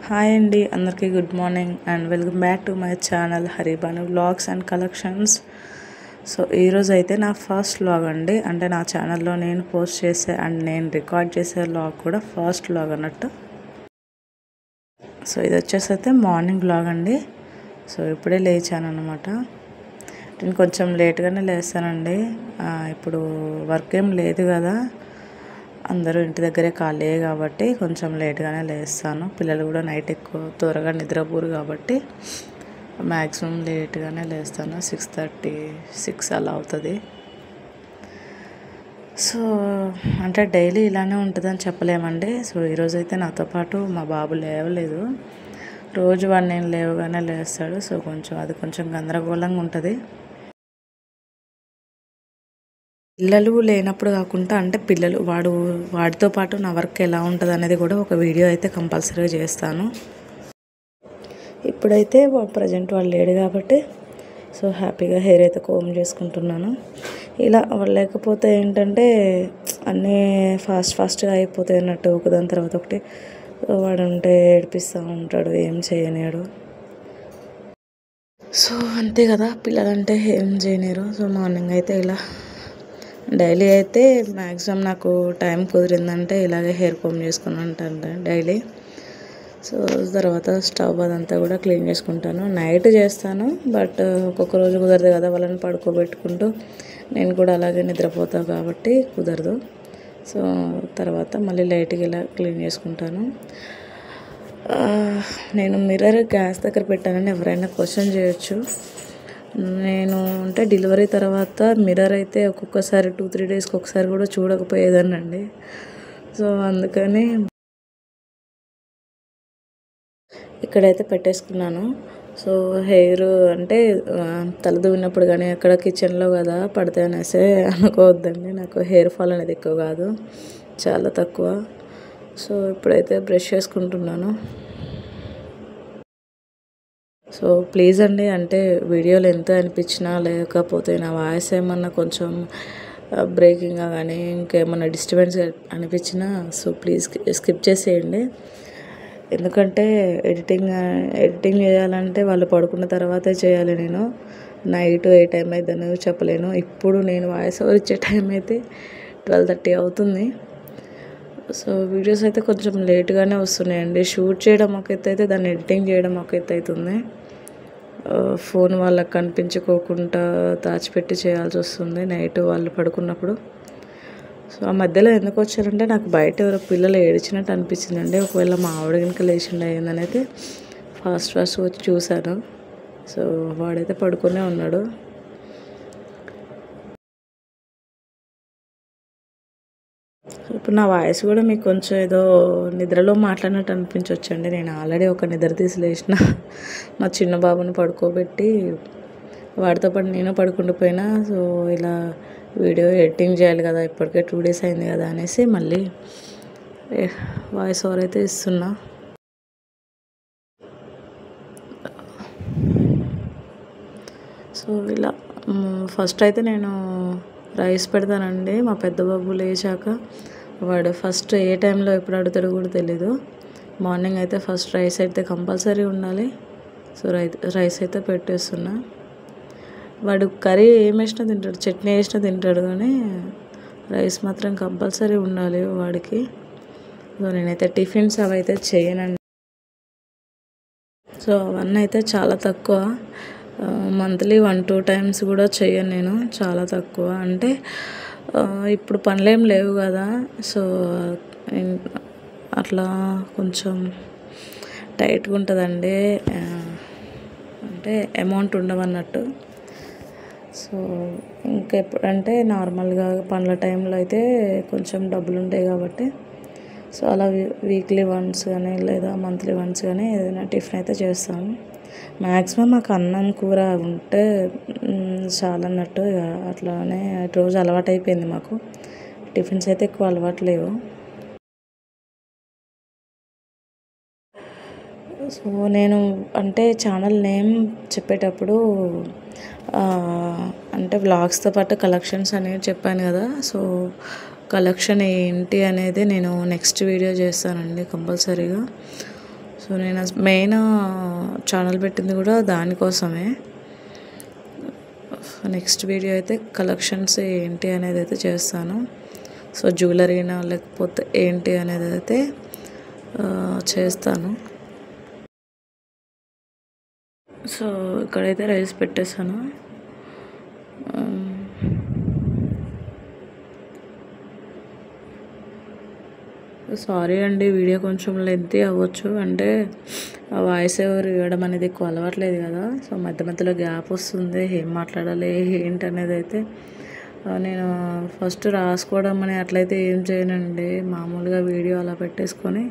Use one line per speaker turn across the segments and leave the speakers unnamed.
Hi అండి, అందరికీ good morning and welcome back to my channel Haribanu vlogs and collections. So ఈరోజు అయితే నా ఫస్ట్ వ్లాగ్ అండి. అంటే నా ఛానల్లో నేను పోస్ట్ చేసే అండ్ నేను రికార్డ్ చేసే వ్లాగ్ కూడా ఫస్ట్ వ్లాగ్ అన్నట్టు. సో ఇది వచ్చేసి అయితే మార్నింగ్ వ్లాగ్ అండి. సో ఇప్పుడే లేచాను అనమాట. నేను కొంచెం లేట్గానే లేస్తానండి. ఇప్పుడు వర్క్ ఏం లేదు కదా, అందరూ ఇంటి దగ్గరే ఖాళీ కాబట్టి కొంచెం లేట్గానే లేస్తాను. పిల్లలు కూడా నైట్ ఎక్కువ త్వరగా నిద్రపోరు కాబట్టి మ్యాక్సిమం లేట్గానే లేస్తాను. 6:30, 6 అలా అవుతుంది. సో అంటే డైలీ ఇలానే ఉంటుందని చెప్పలేమండి. సో ఈరోజైతే నాతో పాటు మా బాబు లేవలేదు. రోజు వాడు నేను లేవగానే లేస్తాడు. సో అది కొంచెం గందరగోళంగా ఉంటుంది. పిల్లలు లేనప్పుడు కాకుండా అంటే వాడితో పాటు నా వర్క్ ఎలా ఉంటుంది అనేది కూడా ఒక వీడియో అయితే కంపల్సరీగా చేస్తాను. ఇప్పుడైతే ప్రజెంట్ వాడు లేడు కాబట్టి సో హ్యాపీగా హెయిర్ అయితే కోమ్ చేసుకుంటున్నాను. ఇలా వాళ్ళు లేకపోతే ఏంటంటే అన్నీ ఫాస్ట్గా అయిపోతాయి అన్నట్టు, ఒకదాని తర్వాత ఒకటి. వాడు ఉంటే ఏడిపిస్తూ ఉంటాడు, ఏం చేయనియాడు. సో అంతే కదా, పిల్లలంటే ఏం చేయలేరు. సో మార్నింగ్ అయితే ఇలా డైలీ అయితే మ్యాక్సిమం నాకు టైం కుదిరిందంటే ఇలాగే హెయిర్ కోమ్ చేసుకుని ఉంటాను డైలీ. సో తర్వాత స్టవ్ అదంతా కూడా క్లీన్ చేసుకుంటాను. నైట్ చేస్తాను, బట్ ఒక్కొక్క రోజు కుదరదు కదా, వాళ్ళని పడుకోబెట్టుకుంటూ నేను కూడా అలాగే నిద్రపోతాను కాబట్టి కుదరదు. సో తర్వాత మళ్ళీ లైట్గా ఇలా క్లీన్ చేసుకుంటాను. నేను మిర్రర్ గ్యాస్ దగ్గర పెట్టానని ఎవరైనా క్వశ్చన్ చేయొచ్చు. నేను అంటే డెలివరీ తర్వాత మిర్రర్ అయితే ఒక్కొక్కసారి 2-3 డేస్కి ఒకసారి కూడా చూడకపోయేదానండి. సో అందుకని ఇక్కడైతే పెట్టేసుకున్నాను. సో హెయిర్ అంటే తల దువ్వినప్పుడు కానీ అక్కడ కిచెన్లో కదా పడితే అనేసి అనుకోవద్దండి. నాకు హెయిర్ ఫాల్ అనేది ఎక్కువ కాదు, చాలా తక్కువ. సో ఇప్పుడైతే బ్రష్ చేసుకుంటున్నాను. సో ప్లీజ్ అండి, అంటే వీడియోలు ఎంత అనిపించినా లేకపోతే నా వాయిస్ ఏమన్నా కొంచెం బ్రేకింగ్గా కానీ ఇంకేమన్నా డిస్టర్బెన్స్ అనిపించినా సో ప్లీజ్ స్కిప్ చేసేయండి. ఎందుకంటే ఎడిటింగ్ చేయాలంటే వాళ్ళు పడుకున్న తర్వాతే చేయాలి. నేను నైట్ ఏ టైం అయిద్దని చెప్పలేను. ఇప్పుడు నేను వాయిస్ ఓవర్ ఇచ్చే టైం అయితే 12:30 అవుతుంది. సో వీడియోస్ అయితే కొంచెం లేట్గానే వస్తున్నాయండి. షూట్ చేయడం ఒక ఎత్తు అయితే దాన్ని ఎడిటింగ్ చేయడం ఒక ఎత్తు అవుతుంది. ఫోన్ వాళ్ళకి కనిపించుకోకుండా దాచిపెట్టి చేయాల్సి వస్తుంది నైట్ వాళ్ళు పడుకున్నప్పుడు. సో ఆ మధ్యలో ఎందుకు వచ్చారంటే నాకు బయట ఎవరో పిల్లలు ఏడిచినట్టు అనిపించిందండి. ఒకవేళ మా ఆవిడ కనుక లేచిండి అయ్యిందని అయితే ఫాస్ట్ వచ్చి చూశాను. సో వాడైతే పడుకునే ఉన్నాడు. ఇప్పుడు నా వాయిస్ కూడా మీకు కొంచెం ఏదో నిద్రలో మాట్లాడినట్టు అనిపించవచ్చండి. నేను ఆల్రెడీ ఒక నిద్ర తీసి లేచిన. మా చిన్న బాబుని పడుకోబెట్టి వాడితో పాటు నేను పడుకుండిపోయినా. సో ఇలా వీడియో ఎడిటింగ్ చేయాలి కదా, ఇప్పటికే 2 డేస్ అయింది కదా అనేసి మళ్ళీ వాయిస్ ఓవర్ అయితే ఇస్తున్నా. సో ఇలా ఫస్ట్ అయితే నేను రైస్ పెడతానండి. మా పెద్ద బాబు లేచాక వాడు ఫస్ట్ ఏ టైంలో ఎప్పుడు అడుగుతాడో కూడా తెలీదు. మార్నింగ్ అయితే ఫస్ట్ రైస్ అయితే కంపల్సరీ ఉండాలి. సో రైస్ అయితే పెట్టేస్తున్నా. వాడు కర్రీ ఏం వేసినా తింటాడు, చట్నీ వేసినా తింటాడు, కానీ రైస్ మాత్రం కంపల్సరీ ఉండాలి వాడికి. సో నేనైతే టిఫిన్స్ అవి అయితే చేయనండి. సో అవన్నీ అయితే చాలా తక్కువ. మంత్లీ 1-2 టైమ్స్ కూడా చేయను నేను, చాలా తక్కువ. అంటే ఇప్పుడు పనులేం లేవు కదా, సో అట్లా కొంచెం టైట్గా ఉంటుందండి. అంటే అమౌంట్ ఉండవన్నట్టు. సో ఇంకెప్పుడంటే నార్మల్గా పనుల టైంలో అయితే కొంచెం డబ్బులు ఉంటాయి కాబట్టి సో అలా వీక్లీ వన్స్ కానీ లేదా మంత్లీ వన్స్ కానీ ఏదైనా టిఫిన్ అయితే చేస్తాము. మ్యాక్సిమం మాకు అన్నం కూర ఉంటే చాలా అన్నట్టు, అట్లానే రోజు అలవాటు అయిపోయింది మాకు. టిఫిన్స్ అయితే ఎక్కువ అలవాటు లేవు. సో నేను అంటే ఛానల్ నేమ్ చెప్పేటప్పుడు అంటే వ్లాగ్స్తో పాటు కలెక్షన్స్ అనేవి చెప్పాను కదా. సో కలెక్షన్ ఏంటి అనేది నేను నెక్స్ట్ వీడియో చేస్తానండి కంపల్సరీగా. సో నేను మెయిన్ ఛానల్ పెట్టింది కూడా దానికోసమే. నెక్స్ట్ వీడియో అయితే కలెక్షన్స్ ఏంటి అనేది అయితే చేస్తాను. సో జ్యువెలరీనా లేకపోతే ఏంటి అనేది అయితే చేస్తాను. సో ఇక్కడైతే రైస్ పెట్టేసాను. సారీ అండి, వీడియో కొంచెం లెంతీ అవ్వచ్చు, అంటే వాయిస్ ఓవర్ ఇవ్వడం అనేది ఎక్కువ అలవాట్లేదు కదా. సో మధ్య మధ్యలో గ్యాప్ వస్తుంది, ఏం మాట్లాడాలి ఏంటి అనేది అయితే నేను ఫస్ట్ రాసుకోవడం అని అట్లయితే ఏం చేయనండి, మామూలుగా వీడియో అలా పెట్టేసుకొని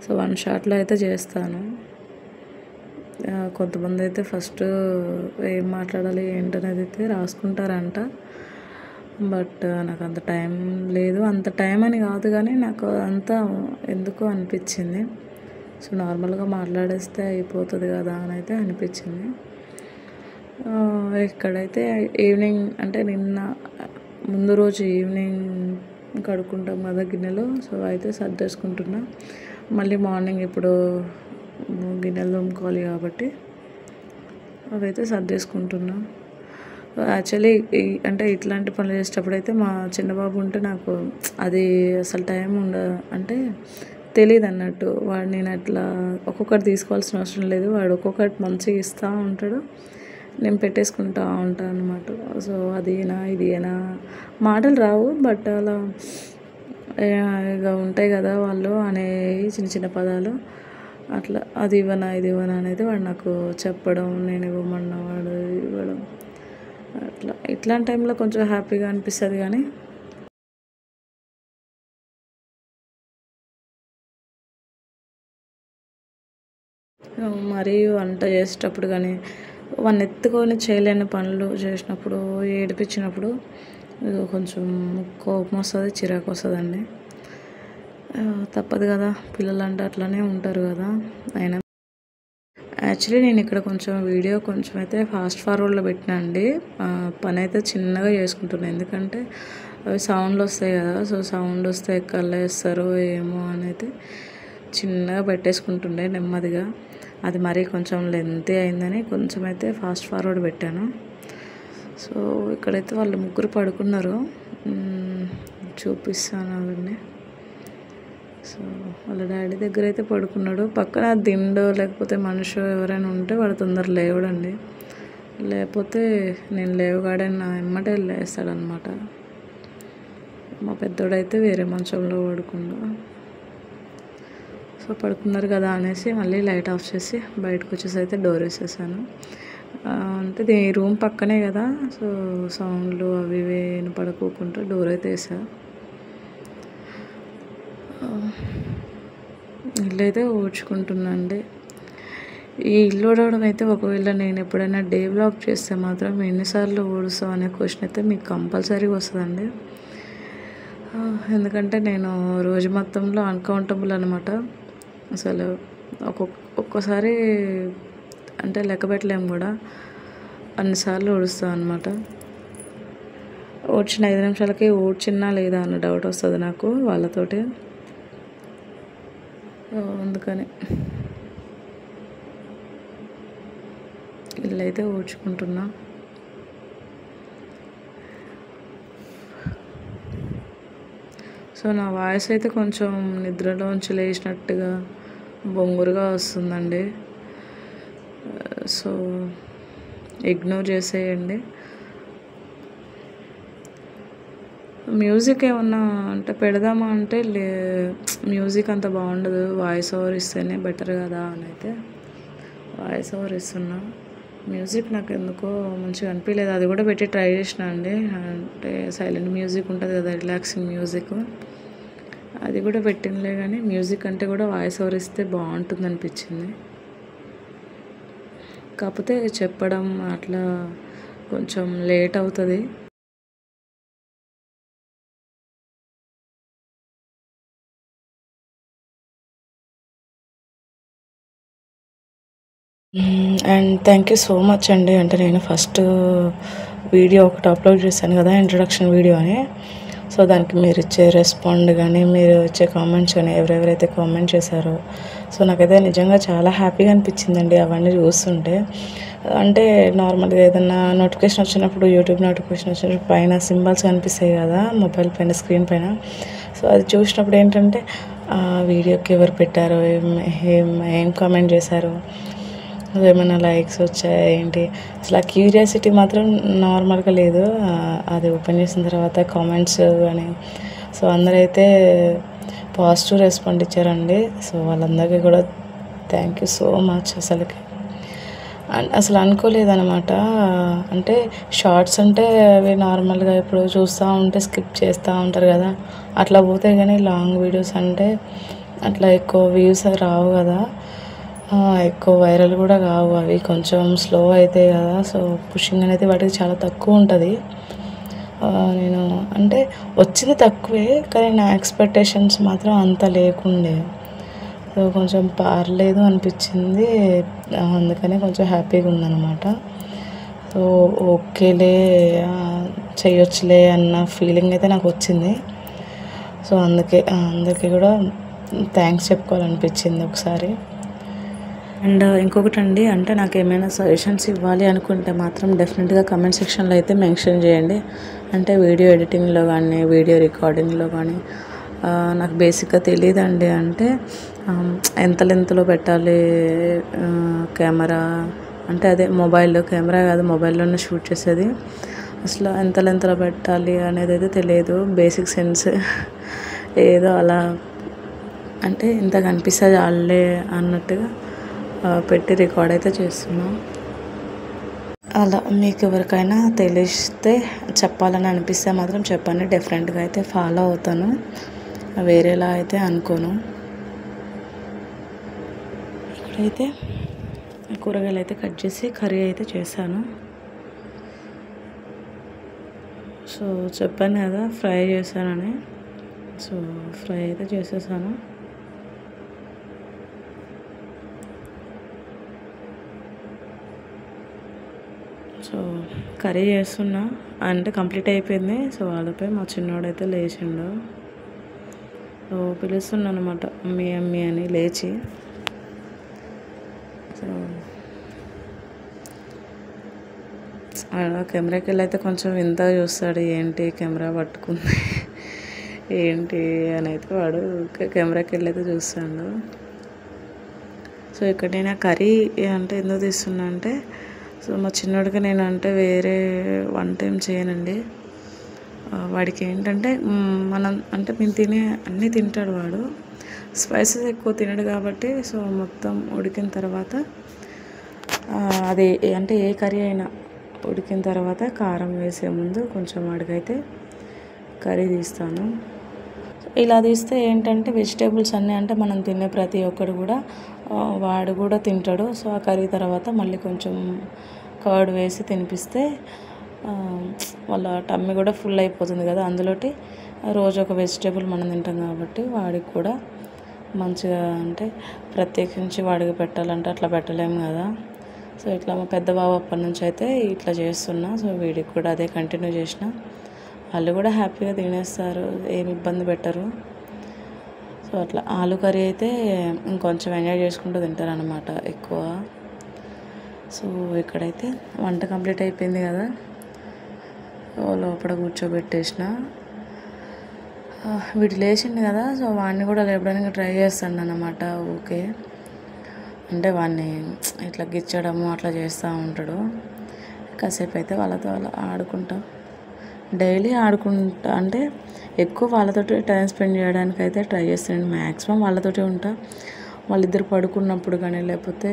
సో వన్ షాట్లో అయితే చేస్తాను. కొంతమంది అయితే ఫస్ట్ ఏం మాట్లాడాలి ఏంటనేది అయితే రాసుకుంటారంట. బట్ నాకు అంత టైం లేదు, అంత టైం అని కాదు కానీ నాకు అంతా ఎందుకో అనిపించింది. సో నార్మల్గా మాట్లాడేస్తే అయిపోతుంది కదా అని అయితే అనిపించింది. ఇక్కడైతే ఈవినింగ్ అంటే నిన్న ముందు రోజు ఈవినింగ్ కడుక్కుంటాం కదా గిన్నెలు, సో అయితే సర్దేసుకుంటున్నా. మళ్ళీ మార్నింగ్ ఇప్పుడు గిన్నెలు తోముకోవాలి కాబట్టి అవైతే సర్దేసుకుంటున్నా. యాక్చువల్లీ అంటే ఇట్లాంటి పనులు చేసేటప్పుడు అయితే మా చిన్నబాబు ఉంటే నాకు అది అసలు టైం అంటే తెలియదు అన్నట్టు. వాడు నేను అట్లా ఒక్కొక్కటి తీసుకోవాల్సిన అవసరం లేదు, వాడు ఒక్కొక్కటి మంచిగా ఇస్తూ ఉంటాడు, నేను పెట్టేసుకుంటూ ఉంటాను అనమాట. సో అదేనా ఇదేనా మాటలు రావు, బట్ అలా ఇక ఉంటాయి కదా వాళ్ళు అనే చిన్న చిన్న పదాలు, అట్లా అది ఇవ్వనా ఇది ఇవ్వనా అనేది వాడు నాకు చెప్పడం, నేను ఇవ్వమన్నా వాడు ఇవ్వడం, అట్లా ఇట్లాంటి టైంలో కొంచెం హ్యాపీగా అనిపిస్తుంది. కానీ మరీ వంట చేసేటప్పుడు కానీ వాడిని ఎత్తుకొని చేయలేని పనులు చేసినప్పుడు, ఏడిపించినప్పుడు కొంచెం కోపం వస్తుంది, చిరాకు వస్తుందండి. తప్పదు కదా, పిల్లలు అంటే అట్లనే ఉంటారు కదా. అయినా యాక్చువల్లీ నేను ఇక్కడ కొంచెం వీడియో కొంచెం అయితే ఫాస్ట్ ఫార్వర్డ్లో పెట్టినా అండి. పని అయితే చిన్నగా చేసుకుంటున్నాను, ఎందుకంటే అవి సౌండ్లు వస్తాయి కదా. సో సౌండ్ వస్తే కళ్ళు వేస్తారో ఏమో అని అయితే చిన్నగా పెట్టేసుకుంటుండే నెమ్మదిగా. అది మరీ కొంచెం లెంతీ అయిందని కొంచెం అయితే ఫాస్ట్ ఫార్వర్డ్ పెట్టాను. సో ఇక్కడైతే వాళ్ళు ముగ్గురు పడుకున్నారు, చూపిస్తాను అవన్నీ. సో వాళ్ళ డాడీ దగ్గర అయితే పడుకున్నాడు. పక్కన దిండో లేకపోతే మనిషి ఎవరైనా ఉంటే వాడు తొందర లేవడండి, లేకపోతే నేను లేవగాడని నా ఎమ్మటే లేస్తాడనమాట. మా పెద్దోడైతే వేరే మంచంలో పడుకుండు. సో పడుకున్నారు కదా అనేసి మళ్ళీ లైట్ ఆఫ్ చేసి బయటకు వచ్చేసి అయితే డోర్ వేసేసాను. అంటే ఈ రూమ్ పక్కనే కదా, సో సౌండ్లు అవి ఇవి పడుకోకుండా డోర్ అయితే వేసా. ఇల్లు అయితే ఊడ్చుకుంటున్నాండి. ఈ ఇల్లు ఊడవడం అయితే ఒకవేళ నేను ఎప్పుడైనా డే వ్లాగ్ చేస్తే మాత్రం ఎన్నిసార్లు ఊడుస్తాం అనే క్వశ్చన్ అయితే మీకు కంపల్సరీగా వస్తుందండి. ఎందుకంటే నేను రోజు మొత్తంలో అన్కౌంటబుల్ అనమాట. అసలు ఒక్కోసారి అంటే లెక్క పెట్టలేము కూడా, అన్నిసార్లు ఊడుస్తాను అనమాట. ఊడ్చిన 5 నిమిషాలకి ఊడ్చినా లేదా అన్న డౌట్ వస్తుంది నాకు వాళ్ళతోటి. అందుకని ఇల్లు అయితే ఊడ్చుకుంటున్నా. సో నా వాయిస్ అయితే కొంచెం నిద్రలోంచి లేచినట్టుగా బొంగురుగా వస్తుందండి, సో ఇగ్నోర్ చేసేయండి. మ్యూజిక్ ఏమన్నా అంటే పెడదామా అంటే మ్యూజిక్ అంత బాగుండదు, వాయిస్ ఓవర్ ఇస్తేనే బెటర్ కదా అని అయితే వాయిస్ ఓవర్ ఇస్తున్నా. మ్యూజిక్ నాకు ఎందుకో మంచిగా అనిపించలేదు, అది కూడా పెట్టి ట్రై చేసిన అండి. అంటే సైలెంట్ మ్యూజిక్ ఉంటుంది కదా, రిలాక్సింగ్ మ్యూజిక్, అది కూడా పెట్టినలే. కానీ మ్యూజిక్ అంటే కూడా వాయిస్ ఓవర్ ఇస్తే బాగుంటుంది అనిపించింది. కాకపోతే చెప్పడం అట్లా కొంచెం లేట్ అవుతుంది. And thank you so much అండి. అంటే నేను ఫస్ట్ వీడియో ఒకటి అప్లోడ్ చేశాను కదా, ఇంట్రడక్షన్ వీడియో అని. సో దానికి మీరు ఇచ్చే రెస్పాండ్ కానీ మీరు ఇచ్చే కామెంట్స్ కానీ ఎవరెవరైతే కామెంట్ చేశారో సో నాకైతే నిజంగా చాలా హ్యాపీగా అనిపించిందండి అవన్నీ చూస్తుంటే. అంటే నార్మల్గా ఏదన్నా నోటిఫికేషన్ వచ్చినప్పుడు యూట్యూబ్ నోటిఫికేషన్ వచ్చినప్పుడు పైన సింబల్స్ కనిపిస్తాయి కదా మొబైల్ పైన స్క్రీన్ పైన. సో అది చూసినప్పుడు ఏంటంటే వీడియోకి ఎవరు పెట్టారో ఏం కామెంట్ చేశారో ఏమైనా లైక్స్ వచ్చాయా ఏంటి అసలు ఆ క్యూరియాసిటీ మాత్రం నార్మల్గా లేదు. అది ఓపెన్ చేసిన తర్వాత కామెంట్స్ కానీ సో అందరైతే పాజిటివ్ రెస్పాండ్ ఇచ్చారండి. సో వాళ్ళందరికీ కూడా థ్యాంక్ యూ సో మచ్. అసలు అనుకోలేదన్నమాట. అంటే షార్ట్స్ అంటే అవి నార్మల్గా ఇప్పుడు చూస్తూ ఉంటే స్కిప్ చేస్తూ ఉంటారు కదా, అట్లా పోతే కానీ లాంగ్ వీడియోస్ అంటే అట్లా ఎక్కువ వ్యూస్ రావు కదా, ఎక్కువ వైరల్ కూడా కావు, అవి కొంచెం స్లో అవుతాయి కదా. సో పుషింగ్ అనేది వాటికి చాలా తక్కువ ఉంటుంది. నేను అంటే వచ్చింది తక్కువే కానీ నా ఎక్స్పెక్టేషన్స్ మాత్రం అంత లేకుండే. సో కొంచెం పర్లేదు అనిపించింది, అందుకనే కొంచెం హ్యాపీగా ఉందన్నమాట. సో ఓకేలే చేయొచ్చులే అన్న ఫీలింగ్ అయితే నాకు వచ్చింది. సో అందరికీ కూడా థ్యాంక్స్ చెప్పుకోవాలనిపించింది ఒకసారి. అండ్ ఇంకొకటి అండి, అంటే నాకు ఏమైనా సజెషన్స్ ఇవ్వాలి అనుకుంటే మాత్రం డెఫినెట్గా కమెంట్ సెక్షన్లో అయితే మెన్షన్ చేయండి. అంటే వీడియో ఎడిటింగ్లో కానీ వీడియో రికార్డింగ్లో కానీ నాకు బేసిక్గా తెలియదండి. అంటే ఎంత లెంత్లో పెట్టాలి కెమెరా, అంటే అదే మొబైల్లో కెమెరా కాదు మొబైల్లోనే షూట్ చేసేది, అసలు ఎంత లెంత్లో పెట్టాలి అనేది అయితే తెలియదు. బేసిక్ సెన్స్ ఏదో అలా అంటే ఇంత కనిపిస్తుంది వాళ్ళే అన్నట్టుగా పెట్టి రికార్డ్ అయితే చేస్తున్నాం. అలా మీకు ఎవరికైనా తెలిస్తే చెప్పాలని అనిపిస్తే మాత్రం చెప్పండి, డిఫరెంట్గా అయితే ఫాలో అవుతాను, వేరేలా అయితే అనుకోను. ఇక్కడైతే కూరగాయలు అయితే కట్ చేసి కర్రీ అయితే చేశాను. సో చెప్పాను కదా ఫ్రై చేశానని, సో ఫ్రై అయితే చేసేసాను. సో కర్రీ చేస్తున్నా అంటే కంప్లీట్ అయిపోయింది. సో వాళ్ళపై మా చిన్నోడైతే లేచిండు, సో పిలుస్తున్నా అనమాట అమ్మీ అమ్మీ అని లేచి. సో కెమెరాకి వెళ్ళి అయితే కొంచెం వింతగా చూస్తాడు, ఏంటి కెమెరా పట్టుకుంది ఏంటి అని అయితే వాడు కెమెరాకి వెళ్ళి అయితే చూస్తాడు. సో ఇక్కడ నేను కర్రీ అంటే ఎందుకు తీస్తున్నా అంటే, సో మా చిన్నోడికి నేను అంటే వేరే వంట ఏం చేయనండి. వాడికి ఏంటంటే మనం అంటే మేము తినే అన్నీ తింటాడు వాడు, స్పైసెస్ ఎక్కువ తినడు కాబట్టి. సో మొత్తం ఉడికిన తర్వాత అది అంటే ఏ కర్రీ అయినా ఉడికిన తర్వాత కారం వేసే ముందు కొంచెం వాడికైతే కర్రీ తీస్తాను. ఇలా తీస్తే ఏంటంటే వెజిటేబుల్స్ అన్నీ అంటే మనం తినే ప్రతి ఒక్కరు కూడా వాడు కూడా తింటాడు. సో ఆ కర్రీ తర్వాత మళ్ళీ కొంచెం కర్డ్ వేసి తినిపిస్తే వాళ్ళ టమ్మీ కూడా ఫుల్ అయిపోతుంది కదా. అందులోటి రోజు ఒక వెజిటేబుల్ మనం తింటాం కాబట్టి వాడికి కూడా మంచిగా అంటే ప్రత్యేకించి వాడికి పెట్టాలంటే అట్లా పెట్టలేము కదా. సో ఇట్లా మా పెద్ద బాబు అప్పటి నుంచి అయితే ఇట్లా చేస్తున్నా. సో వీడికి కూడా అదే కంటిన్యూ చేసిన, వాళ్ళు కూడా హ్యాపీగా తినేస్తారు, ఏమి ఇబ్బంది పెట్టరు. సో అట్లా ఆలు కర్రీ అయితే ఇంకొంచెం ఎంజాయ్ చేసుకుంటూ తింటారు అన్నమాట ఎక్కువ. సో ఇక్కడైతే వంట కంప్లీట్ అయిపోయింది కదా, లోపల కూర్చోబెట్టేసిన. వీడు లేచిండు కదా, సో వాడిని కూడా లేపడానికి ట్రై చేస్తాను అన్నమాట. ఓకే అంటే వాడిని ఇట్లా గిచ్చడము అట్లా చేస్తూ ఉంటాడు. కాసేపు అయితే వాళ్ళతో అలా ఆడుకుంటా, డైలీ ఆడుకుంటా, అంటే ఎక్కువ వాళ్ళతోటి టైం స్పెండ్ చేయడానికి అయితే ట్రై చేస్తాను. మ్యాక్సిమం వాళ్ళతోటి ఉంటా, వాళ్ళిద్దరు పడుకున్నప్పుడు కానీ లేకపోతే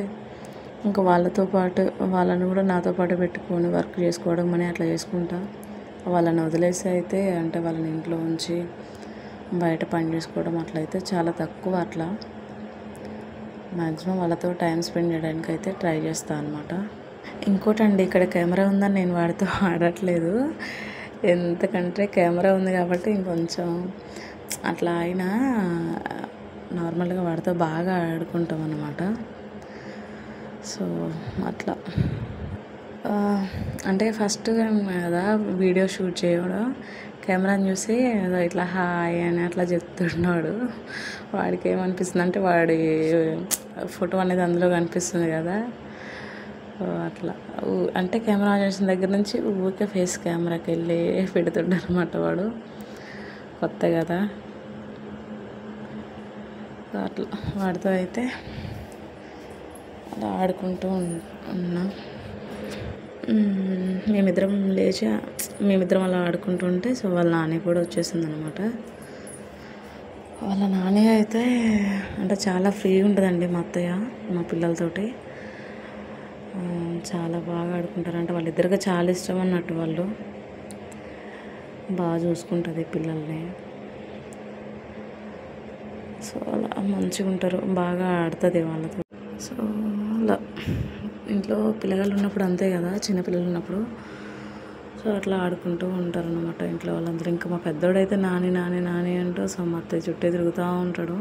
ఇంకా వాళ్ళతో పాటు వాళ్ళని కూడా నాతో పాటు పెట్టుకొని వర్క్ చేసుకోవడం అని అట్లా చేసుకుంటా. వాళ్ళని వదిలేసి అయితే అంటే వాళ్ళని ఇంట్లో ఉంచి బయట పని చేసుకోవడం అట్లయితే చాలా తక్కువ. అట్లా మ్యాక్సిమం వాళ్ళతో టైం స్పెండ్ చేయడానికి అయితే ట్రై చేస్తాను అనమాట. ఇంకోటండి, ఇక్కడ కెమెరా ఉందని నేను వాడితో ఆడట్లేదు, ఎందుకంటే కెమెరా ఉంది కాబట్టి ఇంకొంచెం అట్లా అయినా నార్మల్గా వాడితో బాగా ఆడుకుంటాం అన్నమాట. సో అట్లా అంటే ఫస్ట్ కదా వీడియో షూట్ చేయడం, కెమెరాని చూసి ఏదో ఇట్లా హాయ్ అని అట్లా చెప్తున్నాడు. వాడికి ఏమనిపిస్తుంది అంటే వాడి ఫోటో అనేది అందులో కనిపిస్తుంది కదా, అట్లా అంటే కెమెరా ఆన్ చేసిన దగ్గర నుంచి ఊరికే ఫేస్ కెమెరాకి వెళ్ళి పెడుతుంటారు అన్నమాట. వాడు కొత్త కదా, అట్లా వాడితో అయితే అలా ఆడుకుంటూ ఉన్నాం. మేమిద్దరం అలా ఆడుకుంటుంటే సో వాళ్ళ నాని కూడా వచ్చేసింది అనమాట. వాళ్ళ నాని అయితే అంటే చాలా ఫ్రీగా ఉంటుందండి మా అత్తయ్య మా పిల్లలతోటి. చాలా బాగా ఆడుకుంటారు, అంటే వాళ్ళిద్దరికి చాలా ఇష్టం అన్నట్టు. వాళ్ళు బాగా చూసుకుంటుంది పిల్లల్ని. సో అలా మంచిగా ఉంటారు, బాగా ఆడుతుంది వాళ్ళతో. సో అలా ఇంట్లో పిల్లగాళ్ళు ఉన్నప్పుడు అంతే కదా, చిన్నపిల్లలు ఉన్నప్పుడు సో అట్లా ఆడుకుంటూ ఉంటారు అన్నమాట ఇంట్లో వాళ్ళందరూ. ఇంకా మా పెద్దోడైతే నాని నాని నాని అంటూ సో మా అత్తయ్య చుట్టే తిరుగుతూ ఉంటాడు.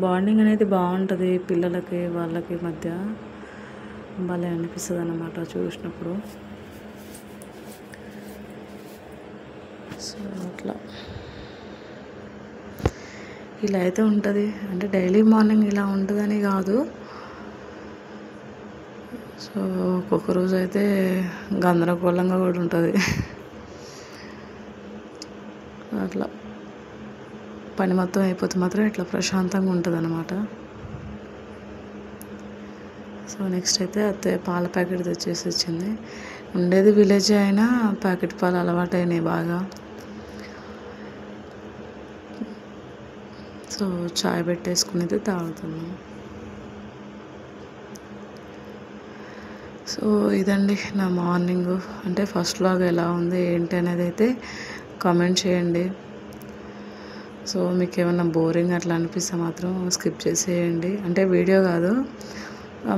బాండింగ్ అనేది బాగుంటుంది పిల్లలకి వాళ్ళకి మధ్య, భలే అనిపిస్తుంది అన్నమాట చూసినప్పుడు. సో అట్లా ఇలా అయితే ఉంటుంది, అంటే డైలీ మార్నింగ్ ఇలా ఉంటుందని కాదు. సో ఒక్కొక్క రోజు అయితే గందరగోళంగా కూడా ఉంటుంది. అట్లా పని మొత్తం అయిపోతే మాత్రం ఇట్లా ప్రశాంతంగా ఉంటుంది అన్నమాట. సో నెక్స్ట్ అయితే అత్తయ్య పాల ప్యాకెట్ తెచ్చేసి వచ్చింది. ఉండేది విలేజ్ అయినా ప్యాకెట్ పాలు అలవాటు అయినాయి బాగా. సో చాయ్ పెట్టేసుకుని అయితే తాగుతున్నాం. సో ఇదండి నా మార్నింగ్, అంటే ఫస్ట్ వ్లాగ్ ఎలా ఉంది ఏంటి అనేది అయితే కామెంట్ చేయండి. సో మీకు ఏమన్నా బోరింగ్ అట్లా అనిపిస్తే మాత్రం స్కిప్ చేసేయండి, అంటే వీడియో కాదు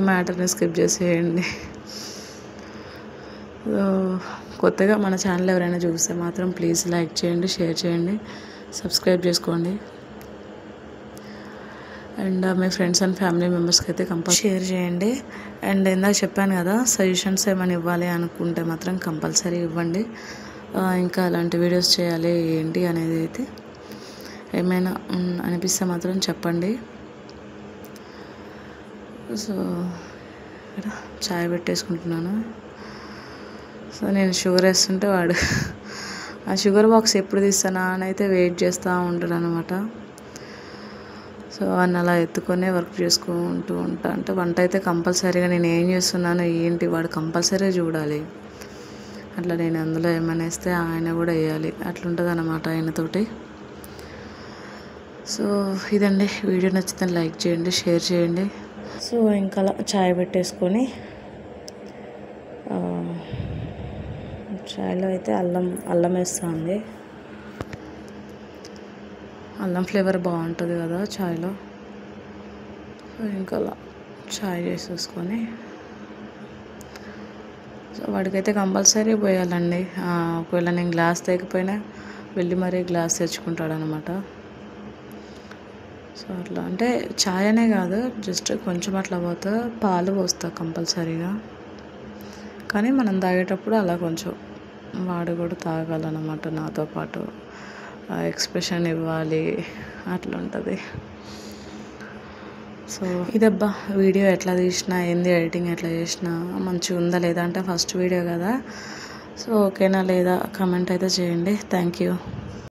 మ్యాటర్ని స్కిప్ చేసేయండి. కొత్తగా మన ఛానల్ ఎవరైనా చూస్తే మాత్రం ప్లీజ్ లైక్ చేయండి, షేర్ చేయండి, సబ్స్క్రైబ్ చేసుకోండి. And me friends and family మెంబర్స్కి అయితే కంపల్సరీ షేర్ చేయండి. అండ్ ఇందాక చెప్పాను కదా, సజెషన్స్ ఏమైనా ఇవ్వాలి అనుకుంటే మాత్రం కంపల్సరీ ఇవ్వండి. ఇంకా అలాంటి వీడియోస్ చేయాలి ఏంటి అనేది అయితే ఏమైనా అనిపిస్తే మాత్రం చెప్పండి. సో ఇక్కడ చాయ్ పెట్టేసుకుంటున్నాను. సో నేను షుగర్ వేస్తుంటే వాడు ఆ షుగర్ బాక్స్ ఎప్పుడు తీస్తానా అని అయితే వెయిట్ చేస్తూ ఉంటాడు అనమాట. సో అన్న అలా ఎత్తుకొనే వర్క్ చేసుకుంటూ ఉంటా. అంటే వంట అయితే కంపల్సరీగా నేను ఏం చేస్తున్నాను ఏంటి వాడు కంపల్సరీ చూడాలి. అట్లా నేను అందులో ఏమైనా వేస్తే ఆయన కూడా వేయాలి, అట్లుంటుంది అన్నమాట ఆయనతోటి. సో ఇదండి, వీడియో నచ్చితే లైక్ చేయండి, షేర్ చేయండి. సో ఇంకా అలా చాయ్ పెట్టేసుకొని చాయ్లో అయితే అల్లం వేస్తుంది. అల్లం ఫ్లేవర్ బాగుంటుంది కదా చాయ్లో. సో ఇంకా అలా చాయ్ చేసేసుకొని సో వాడికైతే కంపల్సరీ పోయాలండి. ఒకవేళ నేను గ్లాస్ తేకపోయినా వెళ్ళి మరీ గ్లాస్ తెచ్చుకుంటాడు అనమాట. సో అట్లా అంటే చాయ్ అనే కాదు, జస్ట్ కొంచెం అట్లా పోతా పాలు పోస్తా కంపల్సరీగా. కానీ మనం తాగేటప్పుడు అలా కొంచెం వాడు కూడా తాగాలన్నమాట నాతో పాటు, ఎక్స్ప్రెషన్ ఇవ్వాలి, అట్లా ఉంటుంది. సో ఇదబ్బా వీడియో ఎట్లా తీసినా ఏంది ఎడిటింగ్ ఎట్లా చేసినా మంచిగా ఉందా లేదా, అంటే ఫస్ట్ వీడియో కదా. సో ఓకేనా లేదా కామెంట్ అయితే చేయండి. Thank you.